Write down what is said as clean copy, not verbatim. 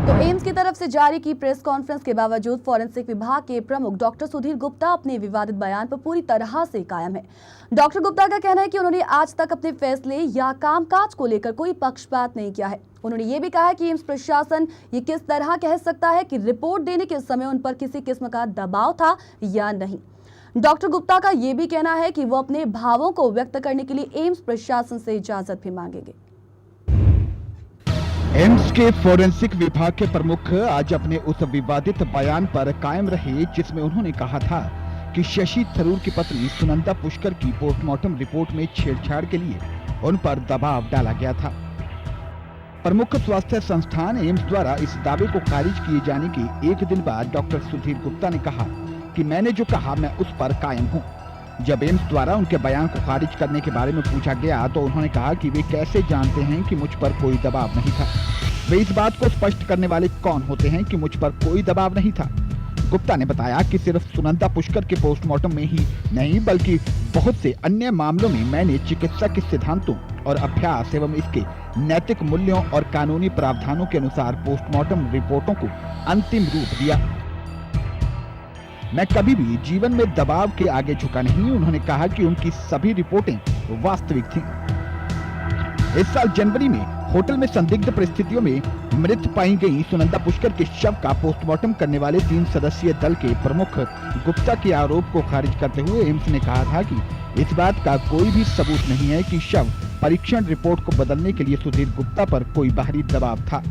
तो एम्स की तरफ से जारी की प्रेस कॉन्फ्रेंस के बावजूद फॉरेंसिक विभाग के प्रमुख डॉक्टर सुधीर गुप्ता अपने विवादित बयान पर पूरी तरह से कायम है। डॉक्टर गुप्ता का कहना है कि उन्होंने आज तक अपने फैसले या कामकाज को लेकर कोई पक्षपात नहीं किया है। उन्होंने ये भी कहा है कि एम्स प्रशासन ये किस तरह कह सकता है कि रिपोर्ट देने के समय उन पर किसी किस्म का दबाव था या नहीं। डॉक्टर गुप्ता का ये भी कहना है कि वो अपने भावों को व्यक्त करने के लिए एम्स प्रशासन से इजाजत भी मांगेंगे। एम्स के फोरेंसिक विभाग के प्रमुख आज अपने उस विवादित बयान पर कायम रहे जिसमें उन्होंने कहा था कि शशि थरूर की पत्नी सुनंदा पुष्कर की पोस्टमार्टम रिपोर्ट में छेड़छाड़ के लिए उन पर दबाव डाला गया था। प्रमुख स्वास्थ्य संस्थान एम्स द्वारा इस दावे को खारिज किए जाने के एक दिन बाद डॉक्टर सुधीर गुप्ता ने कहा कि मैंने जो कहा मैं उस पर कायम हूँ। जब एम्स द्वारा उनके बयान को खारिज करने के बारे में पूछा गया तो उन्होंने कहा कि वे कैसे जानते हैं कि मुझ पर कोई दबाव नहीं था। वे इस बात को स्पष्ट करने वाले कौन होते हैं कि मुझ पर कोई दबाव नहीं था। गुप्ता ने बताया कि सिर्फ सुनंदा पुष्कर के पोस्टमार्टम में ही नहीं बल्कि बहुत से अन्य मामलों में मैंने चिकित्सा के सिद्धांतों और अभ्यास एवं इसके नैतिक मूल्यों और कानूनी प्रावधानों के अनुसार पोस्टमार्टम रिपोर्टों को अंतिम रूप दिया। मैं कभी भी जीवन में दबाव के आगे झुका नहीं। उन्होंने कहा कि उनकी सभी रिपोर्टें वास्तविक थीं। इस साल जनवरी में होटल में संदिग्ध परिस्थितियों में मृत पाई गई सुनंदा पुष्कर के शव का पोस्टमार्टम करने वाले 3 सदस्यीय दल के प्रमुख गुप्ता के आरोप को खारिज करते हुए एम्स ने कहा था कि इस बात का कोई भी सबूत नहीं है कि शव परीक्षण रिपोर्ट को बदलने के लिए सुधीर गुप्ता पर कोई बाहरी दबाव था।